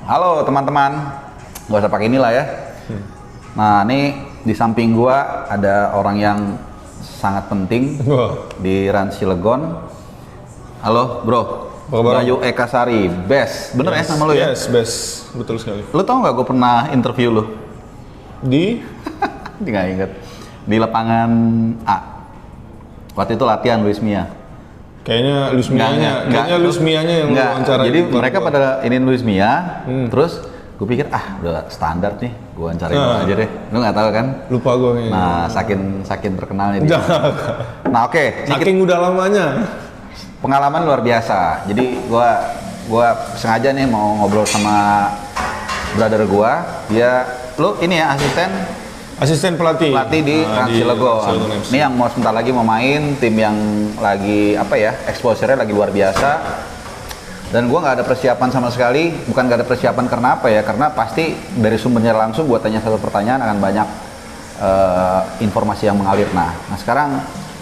Halo teman-teman, gak usah pakai inilah ya. Nah ini di samping gua ada orang yang sangat penting di Rans Cilegon. Halo bro, Bayu Eka Sari, Bes, bener ya nama lu ya? Yes, Bes, betul sekali. Lu tau gak gue pernah interview lu? Di? Nggak inget. Di lapangan A. Waktu itu latihan Luis Mia. Kayaknya Luis Mianya yang wawancara. Jadi mereka pada ini Luis Mia, terus gue pikir udah standar nih, gue wawancarain aja deh. Lu nggak tahu kan? Lupa gue kayaknya. Nah, saking terkenalnya dia. Nah oke, saking udah lamanya. Pengalaman luar biasa. Jadi gue sengaja nih mau ngobrol sama brother gue. Lu ini ya asisten pelatih di Rans Cilegon. Ini yang mau sebentar lagi mau main, tim yang lagi exposure-nya lagi luar biasa. Dan gue nggak ada persiapan sama sekali. Bukan nggak ada persiapan karena apa ya? Karena pasti dari sumbernya langsung gue tanya satu pertanyaan akan banyak informasi yang mengalir. Nah sekarang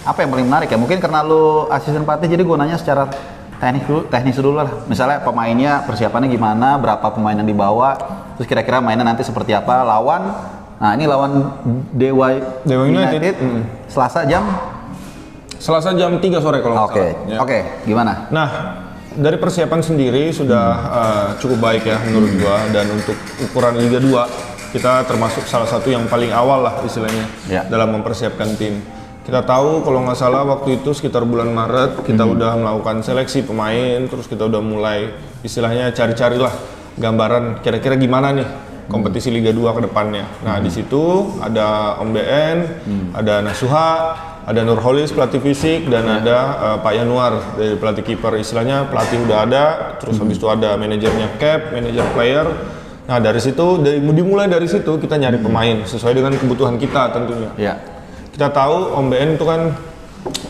apa yang paling menarik ya? Mungkin karena lu asisten pelatih, jadi gue nanya secara teknis dulu lah. Misalnya pemainnya persiapannya gimana, berapa pemain yang dibawa, terus kira-kira mainnya nanti seperti apa, Nah ini lawan Dewa United. Selasa jam 3 sore kalau nggak salah. Oke, gimana? Nah dari persiapan sendiri sudah cukup baik ya menurut gua, dan untuk ukuran Liga 2 kita termasuk salah satu yang paling awal lah istilahnya dalam mempersiapkan tim. Kita tahu kalau nggak salah waktu itu sekitar bulan Maret kita udah melakukan seleksi pemain, terus kita udah mulai istilahnya cari-carilah gambaran kira-kira gimana nih kompetisi Liga 2 ke depannya. Nah, di situ ada Om BN, ada Nasuha, ada Nurholis pelatih fisik, dan ada Pak Yanuar dari pelatih kiper. Istilahnya pelatih udah ada, terus habis itu ada manajernya cap, manajer player. Nah, dari situ dimulai dari situ kita nyari pemain sesuai dengan kebutuhan kita tentunya. Kita tahu Om BN itu kan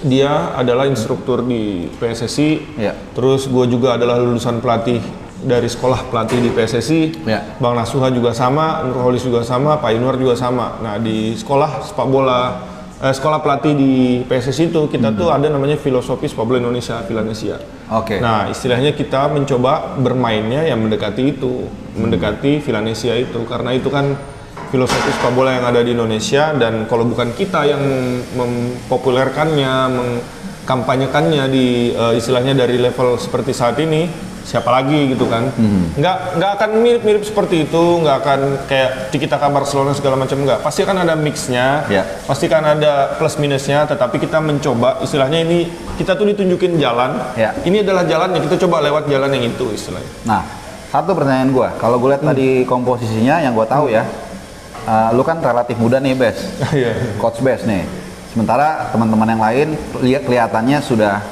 dia adalah instruktur di PSSI. Terus gue juga adalah lulusan pelatih dari sekolah pelatih di PSSI, Bang Nasuha juga sama, Nurholis juga sama, Pak Yanuar juga sama. Nah di sekolah sepak bola, sekolah pelatih di PSSI itu kita tuh ada namanya filosofi sepak bola Indonesia, Vilanesia. Nah istilahnya kita mencoba bermainnya yang mendekati itu, mendekati Vilanesia itu, karena itu kan filosofi sepak bola yang ada di Indonesia, dan kalau bukan kita yang mempopulerkannya, mengkampanyekannya di istilahnya dari level seperti saat ini, siapa lagi gitu kan? Nggak akan mirip-mirip seperti itu, nggak akan kayak tiki-taka Barcelona segala macam, nggak. Pasti akan ada mixnya, pasti kan ada plus minusnya, tetapi kita mencoba istilahnya ini kita tuh ditunjukin jalan. Ini adalah jalannya, kita coba lewat jalan yang itu istilahnya. Nah, satu pertanyaan gue, kalau gue lihat tadi komposisinya yang gue tahu ya, lu kan relatif muda nih Bes, Coach Bes nih. Sementara teman-teman yang lain kelihatannya sudah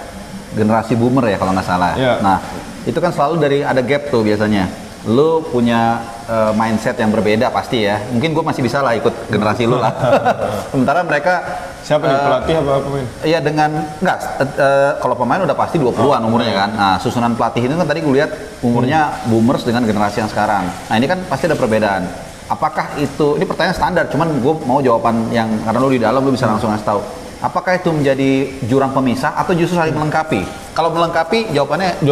generasi boomer ya kalau nggak salah. Nah, itu kan selalu ada gap tuh biasanya. Lu punya mindset yang berbeda pasti ya. Mungkin gue masih bisa lah ikut generasi lu lah. Sementara mereka siapa nih, pelatih apa pemain? Iya kalau pemain udah pasti 20-an umurnya kan. Nah, susunan pelatih ini kan tadi gue lihat umurnya boomers dengan generasi yang sekarang. Nah, ini kan pasti ada perbedaan. Apakah ini pertanyaan standar, cuman gue mau jawaban yang karena lu di dalam lu bisa langsung ngasih tahu. Apakah itu menjadi jurang pemisah atau justru saling melengkapi? Kalau melengkapi, jawabannya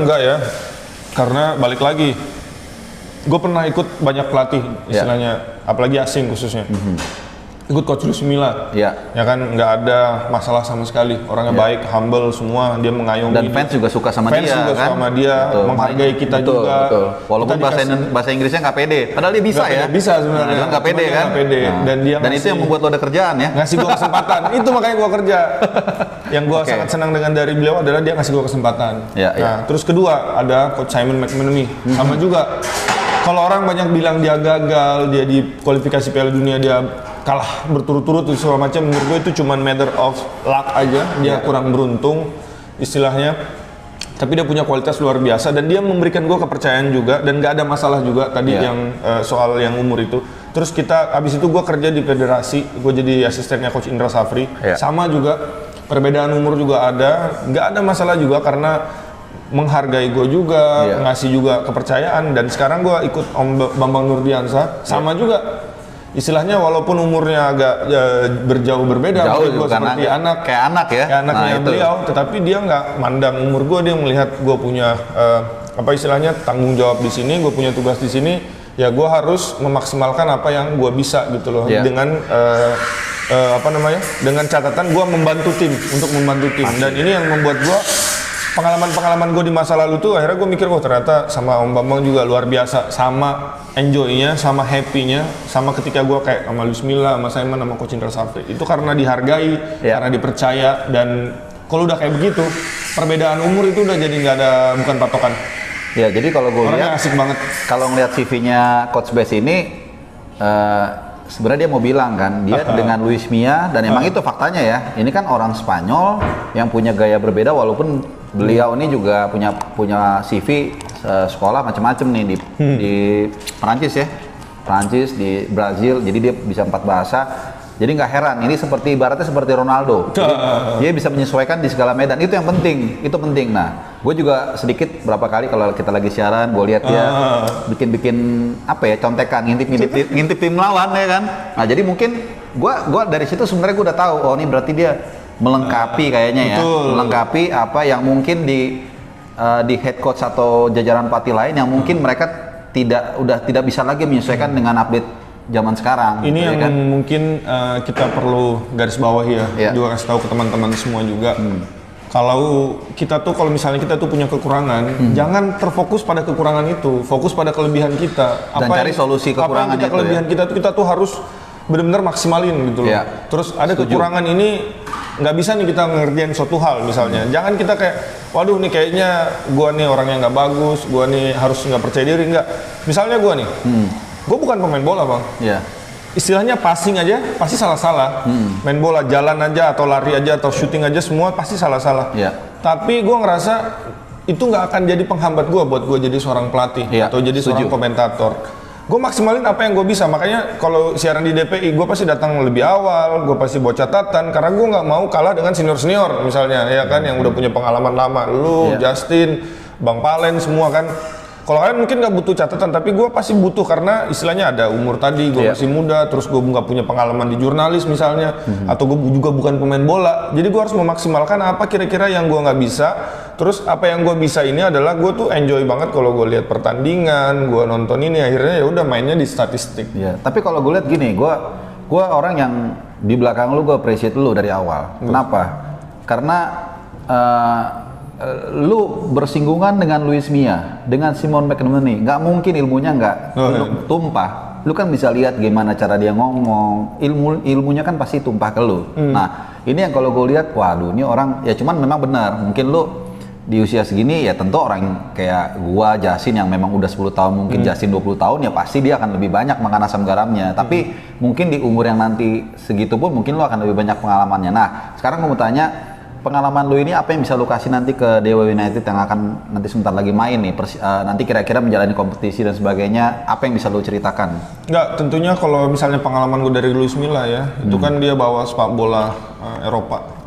enggak ya, karena balik lagi, gue pernah ikut banyak pelatih istilahnya, apalagi asing khususnya. Ikut Coach Luis Milla, ya kan, nggak ada masalah sama sekali, orangnya baik, humble semua, dia mengayomi. Dan fans juga suka sama dia, kan? Sama dia, menghargai kita juga. Walaupun bahasa Inggrisnya nggak pede, padahal dia bisa ya. Bisa sebenarnya. Nggak pede kan? Dan itu yang membuat lo ada kerjaan ya. Ngasih gue kesempatan, itu makanya gue kerja. Yang gue sangat senang dengan dari beliau adalah dia ngasih gue kesempatan. Nah, terus kedua ada Coach Simon McManamy, sama juga. Kalau orang banyak bilang dia gagal, dia di kualifikasi Piala Dunia dia kalah berturut-turut segala macam, menurut gue itu cuma matter of luck aja, dia kurang beruntung istilahnya. Tapi dia punya kualitas luar biasa dan dia memberikan gue kepercayaan juga, dan gak ada masalah juga tadi yang soal yang umur itu. Terus abis itu gue kerja di federasi, gue jadi asistennya Coach Indra Safri, sama juga perbedaan umur juga ada, gak ada masalah juga karena menghargai gue juga, ngasih juga kepercayaan. Dan sekarang gue ikut Om Bambang Nurdiansa, sama juga istilahnya, walaupun umurnya agak berjauh berbeda, gue seperti anak, kayak anak ya, kayak anaknya beliau, tetapi dia nggak mandang umur gue, dia melihat gue punya apa istilahnya tanggung jawab di sini, gue punya tugas di sini, ya gue harus memaksimalkan apa yang gue bisa gitu loh. Dengan dengan catatan gue membantu tim untuk membantu tim. Dan ini yang membuat gue pengalaman gue di masa lalu tuh akhirnya gue mikir, ternyata sama Om Bambang juga luar biasa, sama enjoy-nya, sama happy-nya, sama ketika gue kayak sama Luis Milla, sama Simon, sama Coach Indra Safri. Itu karena dihargai, karena dipercaya, dan kalau udah kayak begitu, perbedaan umur itu udah jadi nggak ada, bukan patokan. Ya, jadi kalau gue lihat asik banget. Kalau ngeliat CV-nya Coach Bes ini, sebenarnya dia mau bilang kan, dia dengan Luis Milla, dan emang itu faktanya ya. Ini kan orang Spanyol yang punya gaya berbeda, walaupun beliau ini juga punya CV sekolah macam-macam nih di Perancis ya, Perancis, di Brazil, jadi dia bisa 4 bahasa. Jadi nggak heran, ini ibaratnya seperti Ronaldo. Jadi, dia bisa menyesuaikan di segala medan, itu yang penting, itu penting. Nah, gue juga sedikit berapa kali kalau kita lagi siaran, gue lihat dia bikin contekan, ngintip tim lawan ya kan. Nah, jadi mungkin gue dari situ sebenarnya gue udah tahu, oh ini berarti dia melengkapi kayaknya ya, melengkapi apa yang mungkin di head coach atau jajaran pelatih lain yang mungkin mereka tidak bisa lagi menyesuaikan dengan update zaman sekarang. Ini yang kan? Mungkin kita perlu garis bawah ya, juga kasih tahu ke teman-teman semua juga. Kalau misalnya kita tuh punya kekurangan, jangan terfokus pada kekurangan itu, fokus pada kelebihan kita. Dan cari solusi kekurangan itu. Kelebihan kita tuh harus benar-benar maksimalin gitu loh. Terus ada kekurangan ini nggak bisa nih kita ngerjain suatu hal misalnya. Jangan kita kayak, waduh nih kayaknya gua nih orang yang nggak bagus, gua nih harus nggak percaya diri, nggak. Misalnya gua nih. Gue bukan pemain bola bang, istilahnya passing aja pasti salah-salah, main bola jalan aja atau lari aja atau shooting aja semua pasti salah-salah. Tapi gue ngerasa itu nggak akan jadi penghambat gue buat gue jadi seorang pelatih atau jadi seorang komentator. Gue maksimalin apa yang gue bisa, makanya kalau siaran di DPI gue pasti datang lebih awal, gue pasti bawa catatan karena gue nggak mau kalah dengan senior misalnya, ya kan, yang udah punya pengalaman lama, lu, Justin, Bang Palen semua kan. Kalau kalian mungkin nggak butuh catatan, tapi gue pasti butuh karena istilahnya ada umur tadi, gue masih muda, terus gue nggak punya pengalaman di jurnalis misalnya, atau gue juga bukan pemain bola, jadi gue harus memaksimalkan apa kira-kira yang gue nggak bisa. Terus apa yang gue bisa ini adalah gue tuh enjoy banget kalau gue lihat pertandingan, gue nonton ini, akhirnya ya udah mainnya di statistik. Tapi kalau gue lihat gini, gue orang yang di belakang lu gue appreciate lu dari awal. Kenapa? Karena lu bersinggungan dengan Luis Milla, dengan Simon McManamy, nggak mungkin ilmunya nggak tumpah. Lu kan bisa lihat gimana cara dia ngomong, ilmunya kan pasti tumpah ke lu. Nah, ini yang kalau gue lihat, waduh ini orang, ya cuman memang benar, mungkin lu di usia segini ya tentu orang kayak gua, Jasin yang memang udah 10 tahun, mungkin Jasin 20 tahun, ya pasti dia akan lebih banyak makan asam garamnya. Tapi mungkin di umur yang nanti segitu pun mungkin lu akan lebih banyak pengalamannya. Nah, sekarang gue mau tanya, pengalaman lu ini apa yang bisa lu kasih nanti ke Dewa United yang akan nanti sebentar lagi main nih, nanti kira-kira menjalani kompetisi dan sebagainya, apa yang bisa lu ceritakan? Enggak, tentunya kalau misalnya pengalaman gue dari Luis Milla ya, itu kan dia bawa sepak bola Eropa,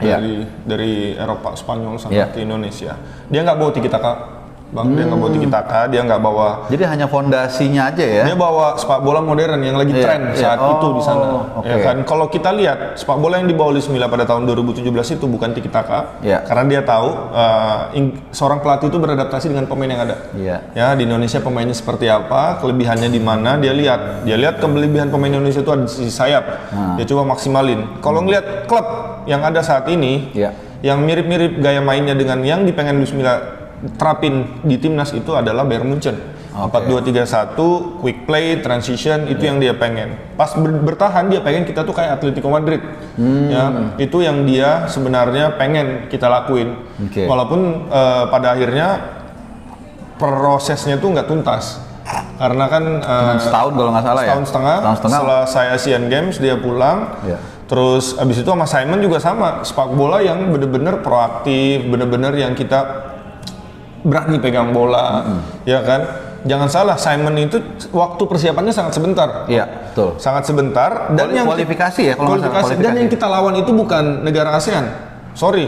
dari Eropa, Spanyol sampai ke Indonesia. Dia nggak bawa tiki-taka, bang, dia nggak bawa tiki-taka, dia nggak bawa. Jadi hanya fondasinya aja ya? Dia bawa sepak bola modern yang lagi tren saat itu di sana. Ya kan, kalau kita lihat sepak bola yang dibawa Luis Milla pada tahun 2017 itu bukan tiki-taka, karena dia tahu seorang pelatih itu beradaptasi dengan pemain yang ada. Ya, di Indonesia pemainnya seperti apa, kelebihannya di mana, dia lihat kelebihan pemain Indonesia itu ada di sisi sayap. Dia coba maksimalin. Kalau ngelihat klub yang ada saat ini, yang mirip-mirip gaya mainnya dengan yang dipengen Luis Milla terapin di timnas itu adalah Bayern Munchen. 4-2-3-1, quick play, transition, itu yang dia pengen. Pas bertahan dia pengen kita tuh kayak Atletico Madrid. Ya, itu yang dia sebenarnya pengen kita lakuin. Walaupun pada akhirnya prosesnya tuh nggak tuntas. Karena kan setahun kalau nggak salah setahun setengah setelah saya Asian Games dia pulang. Terus abis itu sama Simon juga sama, sepak bola yang bener-bener proaktif, bener-bener yang kita berani pegang bola, ya kan? Jangan salah, Simon itu waktu persiapannya sangat sebentar. Betul. Sangat sebentar. Dan yang kualifikasi ya, kalau kualifikasi. Dan yang kita lawan itu bukan negara ASEAN. Sorry.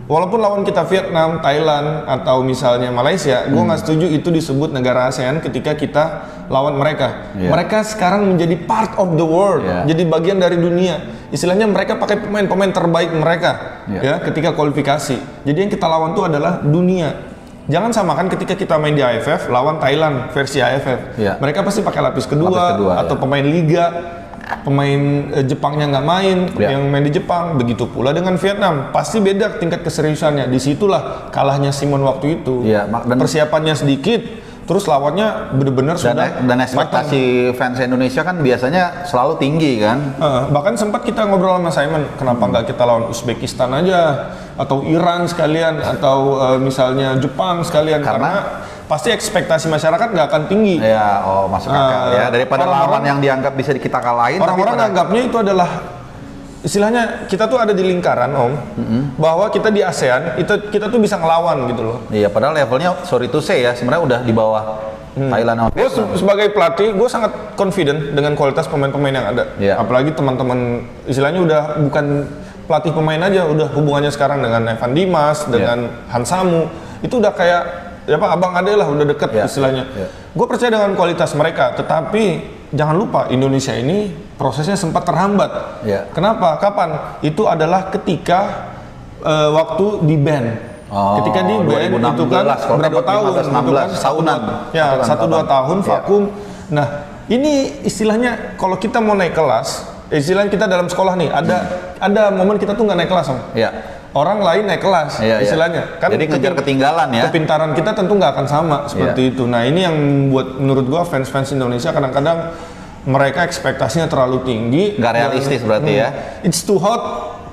Walaupun lawan kita Vietnam, Thailand, atau misalnya Malaysia, gue nggak setuju itu disebut negara ASEAN ketika kita lawan mereka. Mereka sekarang menjadi part of the world, jadi bagian dari dunia. Istilahnya mereka pakai pemain-pemain terbaik mereka, ya, ketika kualifikasi. Jadi yang kita lawan itu adalah dunia. Jangan samakan ketika kita main di AFF lawan Thailand versi AFF. Mereka pasti pakai lapis kedua atau pemain liga, pemain Jepangnya nggak main, yang main di Jepang. Begitu pula dengan Vietnam, pasti beda tingkat keseriusannya. Disitulah kalahnya Simon waktu itu. Persiapannya sedikit, terus lawannya benar-benar sudah dan ekspektasi fans Indonesia kan biasanya selalu tinggi kan. Bahkan sempat kita ngobrol sama Simon, kenapa nggak kita lawan Uzbekistan aja atau Iran sekalian atau misalnya Jepang sekalian, karena pasti ekspektasi masyarakat nggak akan tinggi. Masuk akal ya, daripada lawan yang dianggap bisa kita kalahin. Orang-orang anggapnya itu adalah istilahnya kita tuh ada di lingkaran bahwa kita di ASEAN kita tuh bisa ngelawan gitu loh. Iya, padahal levelnya sorry to say ya sebenarnya udah di bawah Thailand. Gue sebagai pelatih gue sangat confident dengan kualitas pemain-pemain yang ada. Apalagi teman-teman istilahnya udah bukan pelatih pemain aja, udah hubungannya sekarang dengan Evan Dimas, dengan Hansamu, itu udah kayak abang ade lah, udah deket istilahnya. Gue percaya dengan kualitas mereka, tetapi jangan lupa Indonesia ini prosesnya sempat terhambat. Kenapa? Kapan? Itu adalah ketika waktu di ban. Ketika di ban itu kan berapa tahun? 16 tahunan. 1-2 tahun vakum. Nah, ini istilahnya kalau kita mau naik kelas, istilahnya kita dalam sekolah nih, ada momen kita tuh nggak naik kelas, orang lain naik kelas, istilahnya. Kan jadi ngejar ketinggalan ya. Kepintaran kita tentu nggak akan sama seperti itu. Nah, ini yang buat menurut gua fans-fans Indonesia kadang-kadang mereka ekspektasinya terlalu tinggi, nggak realistis berarti ya. It's too hot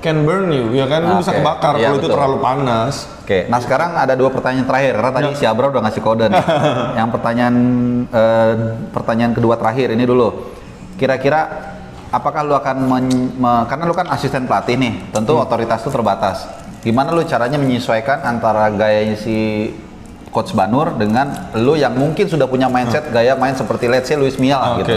can burn you, ya kan? Lu bisa kebakar kalau itu terlalu panas. Nah sekarang ada 2 pertanyaan terakhir, karena tadi si Abra udah ngasih kode nih. Yang pertanyaan kedua terakhir ini dulu. Kira-kira apakah lu akan karena lu kan asisten pelatih nih, tentu otoritas itu terbatas. Gimana lu caranya menyesuaikan antara gayanya si Coach Banur dengan lu yang mungkin sudah punya mindset gaya main seperti let's say Luis Milla gitu?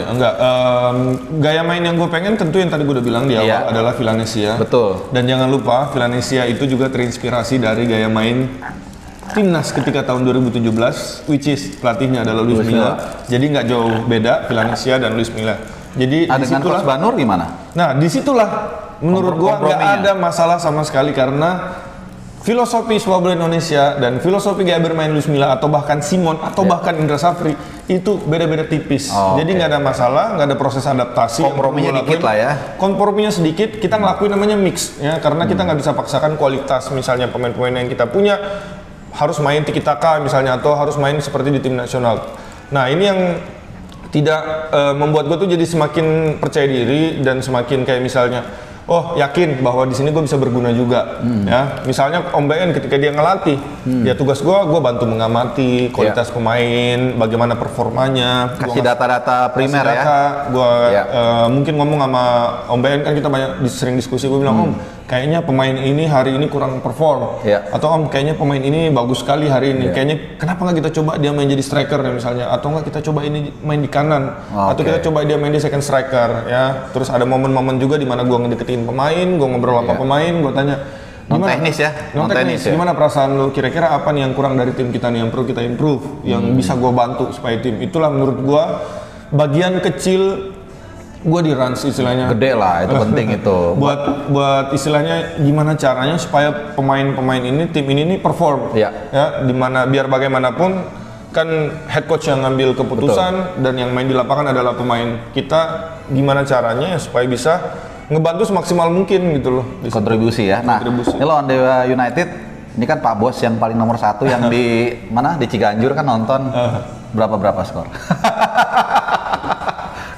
Gaya main yang gue pengen tentu yang tadi gue udah bilang di awal adalah Villanesia. Betul. Dan jangan lupa Villanesia itu juga terinspirasi dari gaya main Timnas ketika tahun 2017, which is pelatihnya adalah Luis Milla. Jadi nggak jauh beda Villanesia dan Luis Milla. Jadi dengan Coach Banur gimana? Nah, disitulah menurut gua nggak ada masalah sama sekali, karena filosofi sepak bola Indonesia dan filosofi gaya bermain Luis Milla atau bahkan Simon atau bahkan Indra Safri itu beda-beda tipis. Jadi nggak ada masalah, nggak ada proses adaptasi. Komprominya dikit lah ya. Komprominya sedikit, kita ngelakuin namanya mix ya, karena kita nggak bisa paksakan kualitas misalnya pemain-pemain yang kita punya harus main tiki taka misalnya, atau harus main seperti di tim nasional. Nah, ini yang tidak membuat gue tuh jadi semakin percaya diri dan semakin kayak misalnya, oh yakin bahwa di sini gue bisa berguna juga. Ya, misalnya Om BN ketika dia ngelatih, ya tugas gue bantu mengamati kualitas pemain, bagaimana performanya, kasih data-data primer ya. Gue mungkin ngomong sama Om BN, kan kita banyak sering diskusi, gue bilang Om, kayaknya pemain ini hari ini kurang perform, atau Om kayaknya pemain ini bagus sekali hari ini, kayaknya kenapa nggak kita coba dia main jadi striker ya misalnya, atau nggak kita coba ini main di kanan, atau kita coba dia main di second striker ya. Terus ada momen-momen juga di mana gue ngedeketin pemain, gue ngobrol sama pemain, gue tanya gimana teknis ya, teknis ya? Gimana perasaan lu, kira-kira apa nih yang kurang dari tim kita nih yang perlu kita improve, yang bisa gue bantu supaya tim. Itulah menurut gue bagian kecil gue di runs istilahnya. Gede lah, itu penting itu. Buat istilahnya gimana caranya supaya pemain-pemain ini, tim ini perform. Ya, dimana biar bagaimanapun kan head coach yang ngambil keputusan dan yang main di lapangan adalah pemain kita. Gimana caranya supaya bisa ngebantu semaksimal mungkin gitu loh. Kontribusi ya. Nah, ini lawan Dewa United, ini kan Pak Bos yang paling nomor 1 yang di mana di Ciganjur kan nonton. Berapa skor?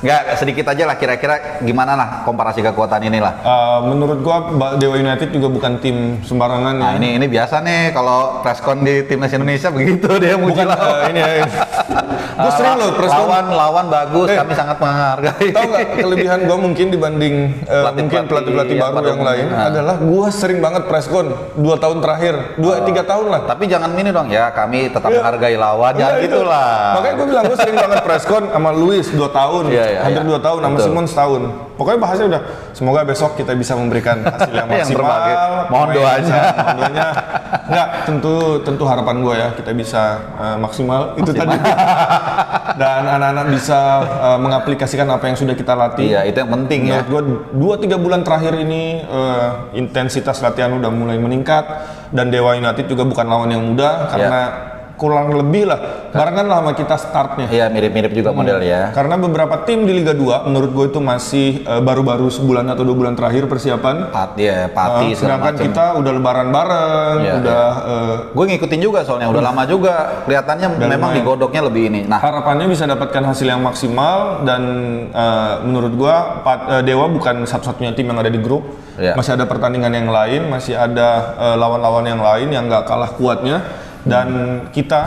Nggak, sedikit aja lah kira-kira gimana lah komparasi kekuatan inilah. Menurut gua Dewa United juga bukan tim sembarangan. Nah, ini biasa nih kalau preskon di timnas Indonesia begitu dia muji lawan. Gua sering loh preskon lawan bagus, kami sangat menghargai. Tahu nggak kelebihan gua mungkin dibanding mungkin pelatih-pelatih baru yang lain adalah gua sering banget preskon 2 tahun terakhir, 2-3 tahun lah. Tapi jangan ini dong ya, kami tetap menghargai lawan, jangan gitulah. Makanya gua bilang gua sering banget preskon sama Luis 2 tahun. Hampir 2 tahun, sama Simon setahun. Pokoknya bahasnya udah, semoga besok kita bisa memberikan hasil yang maksimal. Mohon doanya. Enggak, tentu harapan gue ya, kita bisa maksimal. Itu tadi. Dan anak-anak bisa mengaplikasikan apa yang sudah kita latih. Iya, itu yang penting ya. Menurut gue 2-3 bulan terakhir ini intensitas latihan udah mulai meningkat. Dan Dewa United juga bukan lawan yang mudah, karena kurang lebih lah barengan lah sama kita startnya. Iya, mirip-mirip juga model ya. Karena beberapa tim di Liga 2 menurut gue itu masih baru-baru sebulan atau 2 bulan terakhir persiapan. Pati sedangkan kita udah lebaran bareng, gue ngikutin juga soalnya udah lama juga. Kelihatannya memang digodoknya lebih ini. Nah, harapannya bisa dapatkan hasil yang maksimal dan menurut gue Dewa bukan satu-satunya tim yang ada di grup. Masih ada pertandingan yang lain, masih ada lawan-lawan yang lain yang nggak kalah kuatnya. Dan kita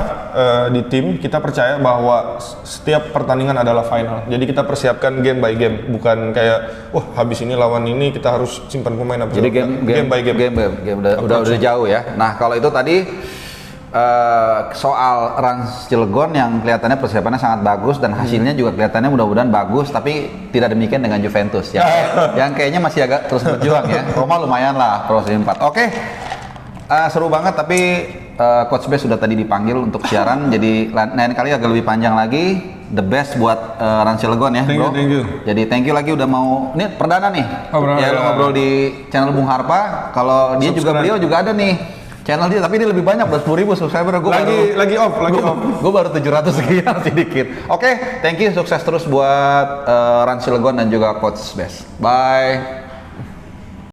di tim kita percaya bahwa setiap pertandingan adalah final. Jadi kita persiapkan game by game, bukan kayak habis ini lawan ini kita harus simpan pemain apa. Jadi game by game. Udah jauh ya. Nah, kalau itu tadi soal Rans Cilegon yang kelihatannya persiapannya sangat bagus dan hasilnya juga kelihatannya mudah-mudahan bagus, tapi tidak demikian dengan Juventus yang kayaknya masih agak terus berjuang ya. Roma lumayan lah proses 4. Oke. Seru banget, tapi Coach Bes sudah tadi dipanggil untuk siaran, jadi lain kali agak lebih panjang lagi. The best buat Rans Cilegon ya, bro. Thank you. Jadi thank you lagi udah mau, ini perdana nih. Ya lo ngobrol di channel Bung Harpa. Kalau dia juga, beliau juga ada nih channel dia, tapi dia lebih banyak, udah 10.000 subscriber. Lagi off. Gue baru 700 sekian, sedikit. Oke, thank you, sukses terus buat Rans Cilegon dan juga Coach Bes. Bye.